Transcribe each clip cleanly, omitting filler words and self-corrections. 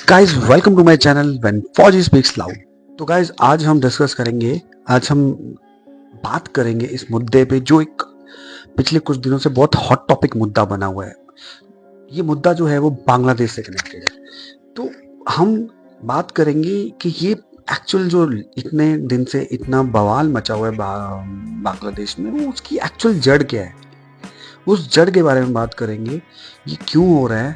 Guys welcome to my channel when Fauji speaks loud. तो guys आज हम डिस्कस करेंगे, आज हम बात करेंगे इस मुद्दे पे जो एक पिछले कुछ दिनों से बहुत हॉट टॉपिक मुद्दा बना हुआ है। ये मुद्दा जो है वो बांग्लादेश से कनेक्टेड है। तो हम बात करेंगे कि ये एक्चुअल जो इतने दिन से इतना बवाल मचा हुआ है बांग्लादेश में, वो उसकी एक्चुअल जड़ क्या है, उस जड़ के बारे में बात करेंगे। ये क्यों हो रहा है,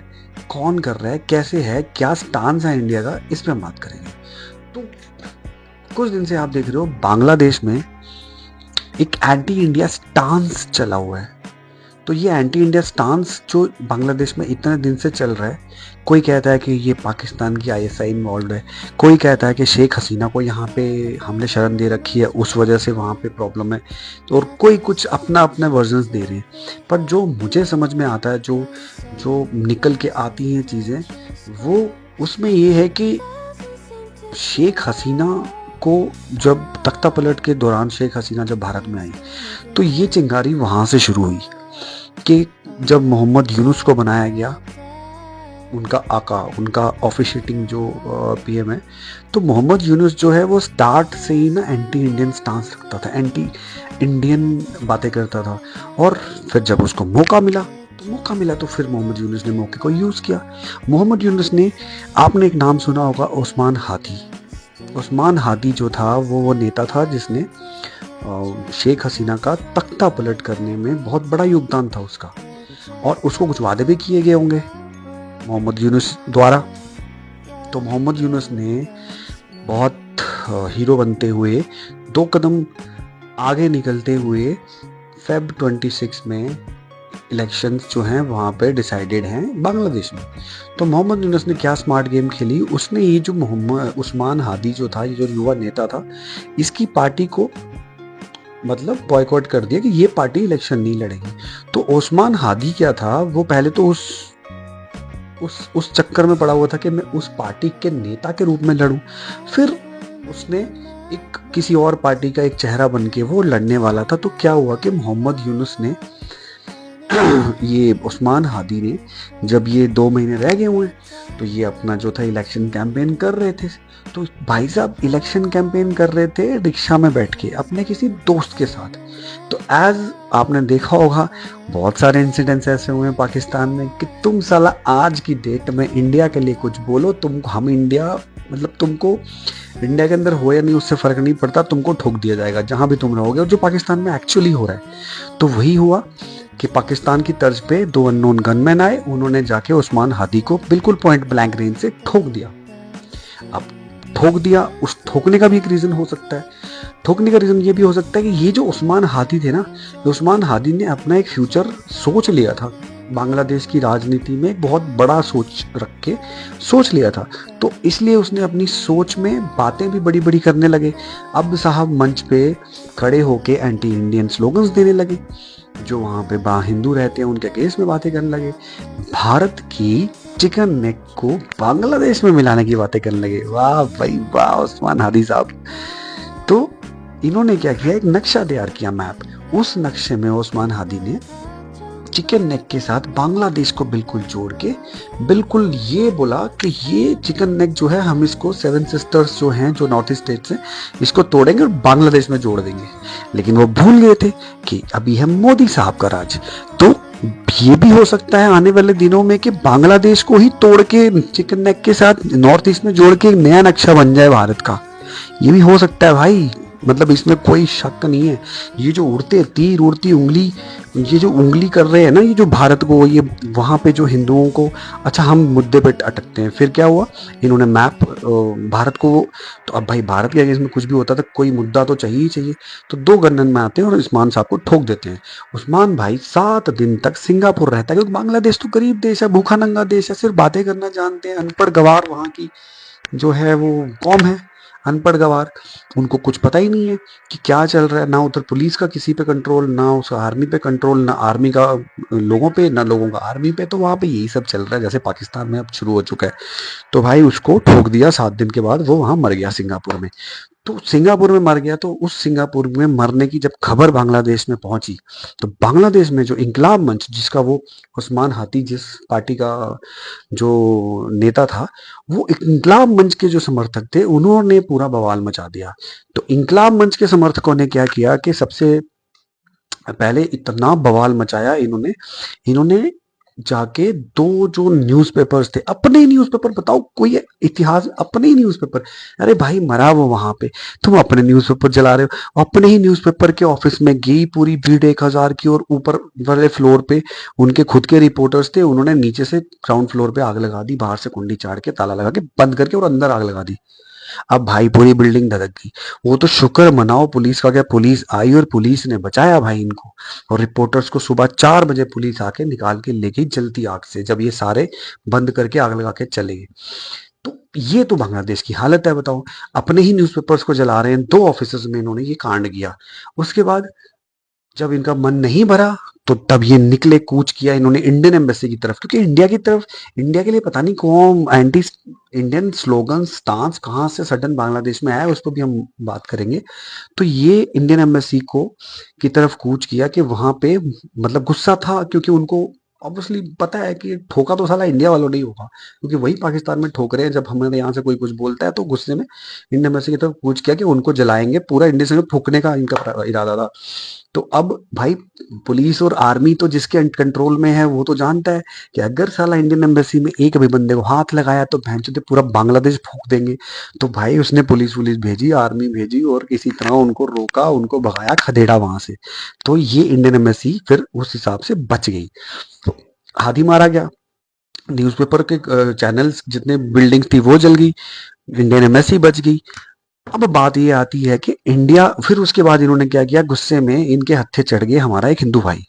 कौन कर रहा है, कैसे है, क्या स्टांस है इंडिया का, इस पे हम बात करेंगे। तो कुछ दिन से आप देख रहे हो बांग्लादेश में एक एंटी इंडिया स्टांस चला हुआ है। तो ये एंटी इंडिया स्टांस जो बांग्लादेश में इतने दिन से चल रहा है, कोई कहता है कि ये पाकिस्तान की आईएसआई इन्वॉल्व है, कोई कहता है कि शेख हसीना को यहाँ पे हमने शरण दे रखी है, उस वजह से वहाँ पे प्रॉब्लम है, तो और कोई कुछ अपना अपना वर्जन्स दे रहे हैं। पर जो मुझे समझ में आता है, जो जो निकल के आती हैं चीज़ें, वो उसमें ये है कि शेख हसीना को जब तख्ता पलट के दौरान शेख हसीना जब भारत में आई, तो ये चिंगारी वहाँ से शुरू हुई कि जब मोहम्मद यूनुस को बनाया गया उनका आका, उनका ऑफिशिएटिंग जो पीएम है, तो मोहम्मद यूनुस जो है वो स्टार्ट से ही ना एंटी इंडियन स्टांस रखता था, एंटी इंडियन बातें करता था। और फिर जब उसको मौका मिला तो फिर मोहम्मद यूनुस ने मौके को यूज़ किया। मोहम्मद यूनुस ने, आपने एक नाम सुना होगा, ओस्मान हादी। ओस्मान हादी जो था वो नेता था जिसने शेख हसीना का तख्ता पलट करने में बहुत बड़ा योगदान था उसका, और उसको कुछ वादे भी किए गए होंगे मोहम्मद यूनुस द्वारा। तो मोहम्मद यूनुस ने बहुत हीरो बनते हुए, 2 कदम आगे निकलते हुए फेब 26 में इलेक्शंस जो हैं वहाँ पे डिसाइडेड हैं बांग्लादेश में। तो मोहम्मद यूनुस ने क्या स्मार्ट गेम खेली, उसने ये जो मोहम्मद उस्मान हादी जो था, ये जो युवा नेता था, इसकी पार्टी को मतलब बॉयकॉट कर दिया कि ये पार्टी इलेक्शन नहीं लड़ेगी। तो ओस्मान हादी क्या था, वो पहले तो उस चक्कर में पड़ा हुआ था कि मैं उस पार्टी के नेता के रूप में लड़ूं। फिर उसने एक किसी और पार्टी का एक चेहरा बन के वो लड़ने वाला था। तो क्या हुआ कि मोहम्मद यूनुस ने ये उस्मान हादी ने, जब ये 2 महीने रह गए हुए, तो ये अपना जो था इलेक्शन कैंपेन कर रहे थे। तो भाई साहब इलेक्शन कैंपेन कर रहे थे रिक्शा में बैठ के अपने किसी दोस्त के साथ। तो एज आपने देखा होगा, बहुत सारे इंसिडेंट्स ऐसे हुए हैं पाकिस्तान में कि तुम साला आज की डेट में इंडिया के लिए कुछ बोलो, हम इंडिया, मतलब तुमको इंडिया के अंदर हो या नहीं उससे फर्क नहीं पड़ता, तुमको ठोक दिया जाएगा जहां भी तुम रहोगे। और जो पाकिस्तान में एक्चुअली हो रहा है, तो वही हुआ कि पाकिस्तान की तर्ज पे 2 अननोन गनमैन आए, उन्होंने जाके उस्मान हादी को बिल्कुल पॉइंट ब्लैंक रेंज से ठोक दिया। अब ठोक दिया, उस ठोकने का भी एक रीजन हो सकता है। ठोकने का रीजन ये भी हो सकता है कि ये जो उस्मान हादी थे ना, उस्मान हादी ने अपना एक फ्यूचर सोच लिया था, बांग्लादेश की राजनीति में एक बहुत बड़ा सोच रख के सोच लिया था। तो इसलिए उसने अपनी सोच में बातें भी बड़ी बड़ी करने लगे। अब साहब मंच पे खड़े होके एंटी इंडियन स्लोगन्स देने लगे, जो वहाँ पे हिंदू रहते हैं उनके केस में बातें करने लगे, भारत की चिकन नेक को बांग्लादेश में मिलाने की बातें करने लगे। वाह भाई वाह उस्मान हादी साहब। तो इन्होंने क्या किया, एक नक्शा तैयार किया, मैप। उस नक्शे में उस्मान हादी ने चिकन नेक के साथ बांग्लादेश को बिल्कुल जोड़ के बिल्कुल ये बोला कि ये चिकन नेक जो है, हम इसको 7 सिस्टर्स जो हैं, जो नॉर्थ ईस्ट स्टेट्स हैं, इसको तोड़ेंगे और बांग्लादेश में जोड़ देंगे। लेकिन वो भूल गए थे कि अभी है मोदी साहब का राज। तो ये भी हो सकता है आने वाले दिनों में कि बांग्लादेश को ही तोड़ के चिकन नेक के साथ नॉर्थ ईस्ट में जोड़ के एक नया नक्शा बन जाए भारत का। ये भी हो सकता है भाई, मतलब इसमें कोई शक नहीं है। ये जो उड़ते तीर, उड़ती उंगली, ये जो उंगली कर रहे हैं ना, ये जो भारत को, ये वहाँ पे जो हिंदुओं को, अच्छा हम मुद्दे पे अटकते हैं। फिर क्या हुआ, इन्होंने मैप भारत को, तो अब भाई भारत के इसमें कुछ भी होता था, कोई मुद्दा तो चाहिए ही चाहिए। तो 2 गनमैन में आते हैं और उस्मान साहब को ठोक देते हैं। उस्मान भाई 7 दिन तक सिंगापुर रहता है, क्योंकि बांग्लादेश तो गरीब देश है, भूखा नंगा देश है, सिर्फ बातें करना जानते हैं, अनपढ़ गवार वहाँ की जो है वो कौम है, अनपढ़ गवार। उनको कुछ पता ही नहीं है कि क्या चल रहा है, ना उधर पुलिस का किसी पे कंट्रोल, ना उस आर्मी पे कंट्रोल, ना आर्मी का लोगों पे, ना लोगों का आर्मी पे। तो वहाँ पे यही सब चल रहा है जैसे पाकिस्तान में अब शुरू हो चुका है। तो भाई उसको ठोक दिया, 7 दिन के बाद वो वहाँ मर गया सिंगापुर में। तो सिंगापुर में मर गया। तो उस सिंगापुर में मरने की जब खबर बांग्लादेश में पहुंची, तो बांग्लादेश में जो इंकलाब मंच, जिसका वो उस्मान हाथी जिस पार्टी का जो नेता था, वो इंकलाब मंच के जो समर्थक थे उन्होंने पूरा बवाल मचा दिया। तो इंकलाब मंच के समर्थकों ने क्या किया कि सबसे पहले इतना बवाल मचाया इन्होंने इन्होंने जाके दो जो न्यूज़पेपर्स थे, अपने ही न्यूज़पेपर, बताओ कोई इतिहास, अपने ही न्यूज़पेपर, अरे भाई मरा वो वहां पे, तुम अपने न्यूज़पेपर जला रहे हो। अपने ही न्यूज़पेपर के ऑफिस में गई पूरी भीड़ 1,000 की, और ऊपर वाले फ्लोर पे उनके खुद के रिपोर्टर्स थे, उन्होंने नीचे से ग्राउंड फ्लोर पे आग लगा दी, बाहर से कुंडी चाड़ के ताला लगा के बंद करके, और अंदर आग लगा दी। अब भाई पूरी बिल्डिंग धधक गई। वो तो शुक्र मनाओ पुलिस का, क्या पुलिस आई और पुलिस ने बचाया भाई इनको। और रिपोर्टर्स को सुबह 4 बजे पुलिस आके निकाल के ले गई जलती आग से, जब ये सारे बंद करके आग लगा के चले गए। तो ये तो बांग्लादेश की हालत है, बताओ। अपने ही न्यूज़पेपर्स को जला रहे हैं, 2 ऑफिस में इन्होंने ये कांड किया। उसके बाद जब इनका मन नहीं भरा, तो तब ये निकले, कूच किया इन्होंने इंडियन एम्बेसी की तरफ, क्योंकि इंडिया की तरफ, इंडिया के लिए पता नहीं कौन एंटी इंडियन स्लोगन स्टांस कहाँ से सडन बांग्लादेश में आया, उस पर भी हम बात करेंगे। तो ये इंडियन एम्बेसी को की तरफ कूच किया कि वहां पे, मतलब गुस्सा था, क्योंकि उनको ऑब्वियसली पता है कि ठोका तो साला इंडिया वालों ने ही होगा, क्योंकि वही पाकिस्तान में ठोक रहे हैं। जब हमारे यहाँ से कोई कुछ बोलता है तो गुस्से में इंडियन एम्बेसी की तरफ कूच किया कि उनको जलाएंगे, पूरा इंडिया से ठोकने का इनका इरादा था। तो अब भाई पुलिस और आर्मी तो जिसके कंट्रोल में है वो तो जानता है कि अगर साला इंडियन एम्बेसी में एक भी बंदे को हाथ लगाया तो भैंचोद पूरा बांग्लादेश फूंक देंगे। तो भाई उसने पुलिस वुलिस भेजी, आर्मी भेजी, और किसी तरह उनको रोका, उनको भगाया खदेड़ा वहां से। तो ये इंडियन एम्बेसी फिर उस हिसाब से बच गई। तो हाथी मारा गया, न्यूज़पेपर के चैनल्स जितने बिल्डिंग्स थी वो जल गई, इंडियन एम्बेसी बच गई। अब बात ये आती है कि इंडिया, फिर उसके बाद इन्होंने क्या किया, गुस्से में इनके हत्थे चढ़ गए हमारा एक हिंदू भाई।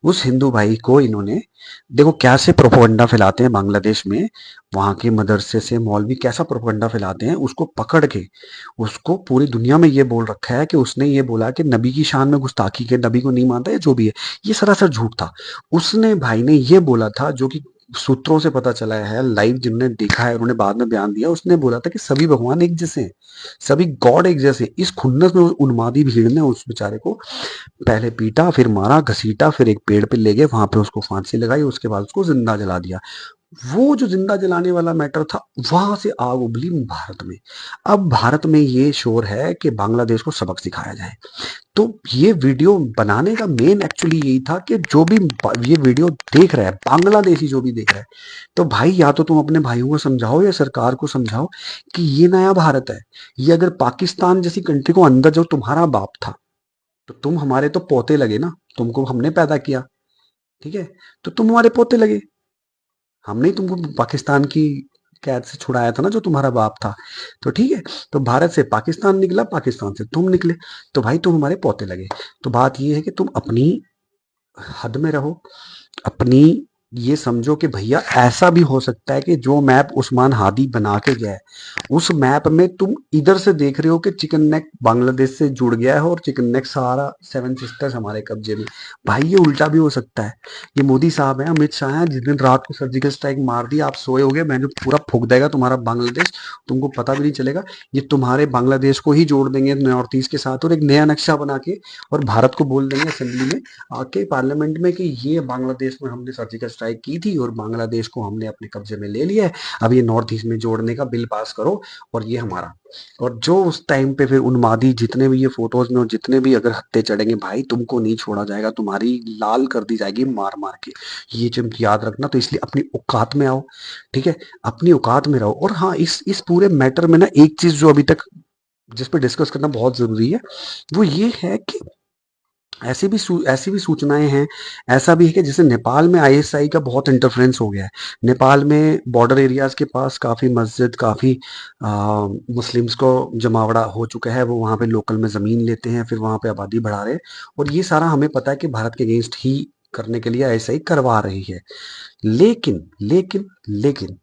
उस हिंदू भाई को इन्होंने, देखो कैसे प्रोपोगंडा फैलाते हैं बांग्लादेश में, वहां के मदरसे से मौलवी कैसा प्रोपोगंडा फैलाते हैं, उसको पकड़ के उसको पूरी दुनिया में ये बोल रखा है कि उसने ये बोला कि नबी की शान में गुस्ताखी के, नबी को नहीं मानता या जो भी है। ये सरासर झूठ था। उसने भाई ने ये बोला था, जो कि सूत्रों से पता चला है, लाइव जिन्होंने देखा है उन्होंने बाद में बयान दिया, उसने बोला था कि सभी भगवान एक जैसे हैं, सभी गॉड एक जैसे। इस खुन्नस में उन्मादी भीड़ ने उस बेचारे को पहले पीटा, फिर मारा, घसीटा, फिर एक पेड़ पे ले गए, वहां पे उसको फांसी लगाई, उसके बाद उसको जिंदा जला दिया। वो जो जिंदा जलाने वाला मैटर था, वहां से आग उबली भारत में। अब भारत में ये शोर है कि बांग्लादेश को सबक सिखाया जाए। तो ये वीडियो बनाने का मेन एक्चुअली यही था कि जो भी ये वीडियो देख रहा है, बांग्लादेशी जो भी देख रहा है, तो भाई या तो तुम अपने भाइयों को समझाओ या सरकार को समझाओ कि ये नया भारत है। ये अगर पाकिस्तान जैसी कंट्री को अंदर जो तुम्हारा बाप था, तो तुम हमारे तो पोते लगे ना, तुमको हमने पैदा किया, ठीक है, तो तुम हमारे पोते लगे। हमने ही तुमको पाकिस्तान की कैद से छुड़ाया था ना, जो तुम्हारा बाप था। तो ठीक है, तो भारत से पाकिस्तान निकला, पाकिस्तान से तुम निकले, तो भाई तुम हमारे पोते लगे। तो बात ये है कि तुम अपनी हद में रहो, अपनी ये समझो कि भैया ऐसा भी हो सकता है कि जो मैप उस्मान हादी बना के गया है, उस मैप में तुम इधर से देख रहे हो कि चिकन नेक बांग्लादेश से जुड़ गया है और चिकन नेक सारा 7 सिस्टर्स हमारे कब्जे में। भाई ये उल्टा भी हो सकता है। ये मोदी साहब हैं, अमित शाह हैं, जिस दिन रात को सर्जिकल स्ट्राइक मार दी, आप सोए होगे, मैंने पूरा फूक देगा तुम्हारा बांग्लादेश, तुमको पता भी नहीं चलेगा। ये तुम्हारे बांग्लादेश को ही जोड़ देंगे नॉर्थ ईस्ट के साथ, और एक नया नक्शा बना के, और भारत को बोल देंगे असेंबली में आके, पार्लियामेंट में, कि ये बांग्लादेश में हमने सर्जिकल स्ट्राइक की थी और बांग्लादेश को हमने अपने कब्जे में ले लिया है, अब ये नॉर्थ ईस्ट में जोड़ने का बिल पास करो, और ये हमारा। और जो उस टाइम पे फिर उन्मादी जितने भी ये फोटोज में, और जितने भी अगर हत्थे चढ़ेंगे, भाई तुमको नहीं छोड़ा जाएगा, तुम्हारी लाल कर दी जाएगी मार मार के। ये चीज याद रखना। तो इसलिए अपनी औकात में आओ, ठीक है, अपनी औकात में रहो। और हाँ, इस पूरे मैटर में ना एक चीज जो अभी तक जिस पे डिस्कस करना बहुत जरूरी है, वो ये है कि ऐसी भी सूचनाएं हैं, ऐसा भी है कि जैसे नेपाल में आईएसआई का बहुत इंटरफेरेंस हो गया है। नेपाल में बॉर्डर एरियाज के पास काफ़ी मस्जिद, काफ़ी मुस्लिम्स को जमावड़ा हो चुका है, वो वहाँ पे लोकल में ज़मीन लेते हैं, फिर वहाँ पे आबादी बढ़ा रहे हैं। और ये सारा हमें पता है कि भारत के अगेंस्ट ही करने के लिए आईएसआई करवा रही है। लेकिन लेकिन लेकिन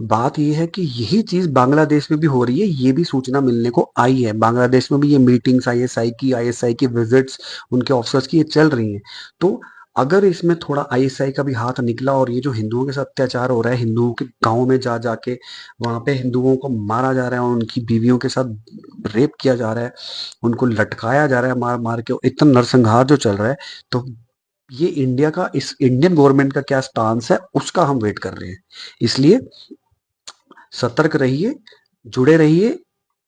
बात ये है कि यही चीज बांग्लादेश में भी हो रही है, ये भी सूचना मिलने को आई है। बांग्लादेश में भी ये मीटिंग्स आईएसआई की विजिट्स, उनके ऑफिसर्स की ये चल रही हैं। तो अगर इसमें थोड़ा आईएसआई का भी हाथ निकला और ये जो हिंदुओं के साथ अत्याचार हो रहा है, हिंदुओं के गाँव में जा जाके वहाँ पे हिंदुओं को मारा जा रहा है और उनकी बीवियों के साथ रेप किया जा रहा है, उनको लटकाया जा रहा है मार मार के, इतना नरसंहार जो चल रहा है, तो ये इंडिया का, इस इंडियन गवर्नमेंट का क्या स्टांस है उसका हम वेट कर रहे हैं। इसलिए सतर्क रहिए, जुड़े रहिए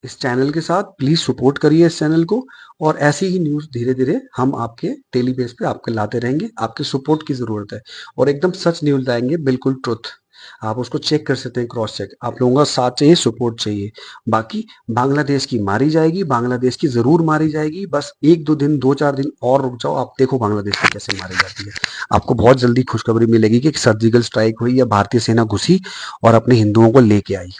इस चैनल के साथ, प्लीज सपोर्ट करिए इस चैनल को, और ऐसी ही न्यूज धीरे धीरे हम आपके डेली बेस पे आपके लाते रहेंगे। आपके सपोर्ट की जरूरत है और एकदम सच न्यूज लाएंगे, बिल्कुल ट्रुथ। आप उसको चेक कर सकते हैं, क्रॉस चेक। आप लोगों का साथ चाहिए, सपोर्ट चाहिए। बाकी बांग्लादेश की मारी जाएगी, बांग्लादेश की जरूर मारी जाएगी, बस एक दो दिन, दो चार दिन और रुक जाओ, आप देखो बांग्लादेश की कैसे मारी जाती है। आपको बहुत जल्दी खुशखबरी मिलेगी कि सर्जिकल स्ट्राइक हुई या भारतीय सेना घुसी और अपने हिंदुओं को लेके आई।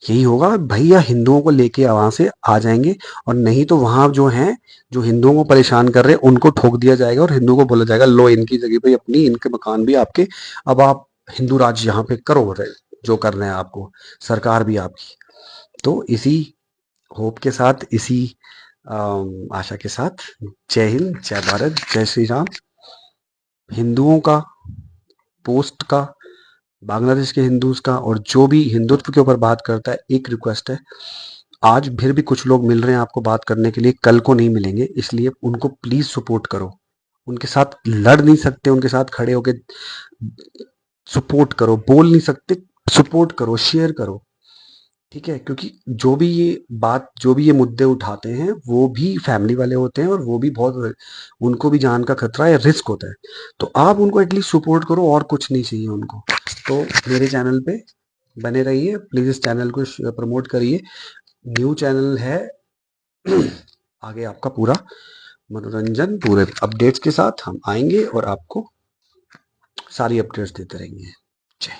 यही होगा भैया, हिंदुओं को लेके वहां से आ जाएंगे, और नहीं तो वहां जो हैं, जो हिंदुओं को परेशान कर रहे हैं, उनको ठोक दिया जाएगा और हिंदुओं को बोला जाएगा लो इनकी जगह पे अपनी, इनके मकान भी आपके, अब आप हिंदू राज यहाँ पे करो, जो कर रहे हैं आपको, सरकार भी आपकी। तो इसी होप के साथ, इसी आशा के साथ, जय हिंद, जय भारत, जय श्री राम। हिंदुओं का, पोस्ट का, बांग्लादेश के हिंदूज का, और जो भी हिंदुत्व के ऊपर बात करता है, एक रिक्वेस्ट है, आज फिर भी कुछ लोग मिल रहे हैं आपको बात करने के लिए, कल को नहीं मिलेंगे, इसलिए उनको प्लीज सपोर्ट करो। उनके साथ लड़ नहीं सकते, उनके साथ खड़े होके सपोर्ट करो, बोल नहीं सकते, सपोर्ट करो, शेयर करो, ठीक है? क्योंकि जो भी ये बात, जो भी ये मुद्दे उठाते हैं, वो भी फैमिली वाले होते हैं और वो भी बहुत, उनको भी जान का खतरा है, रिस्क होता है। तो आप उनको एटलीस्ट सपोर्ट करो, और कुछ नहीं चाहिए उनको। तो मेरे चैनल पे बने रहिए, प्लीज इस चैनल को प्रमोट करिए। न्यू चैनल है, आगे आपका पूरा मनोरंजन, पूरे अपडेट्स के साथ हम आएंगे और आपको सारी अपडेट्स देते रहेंगे। जय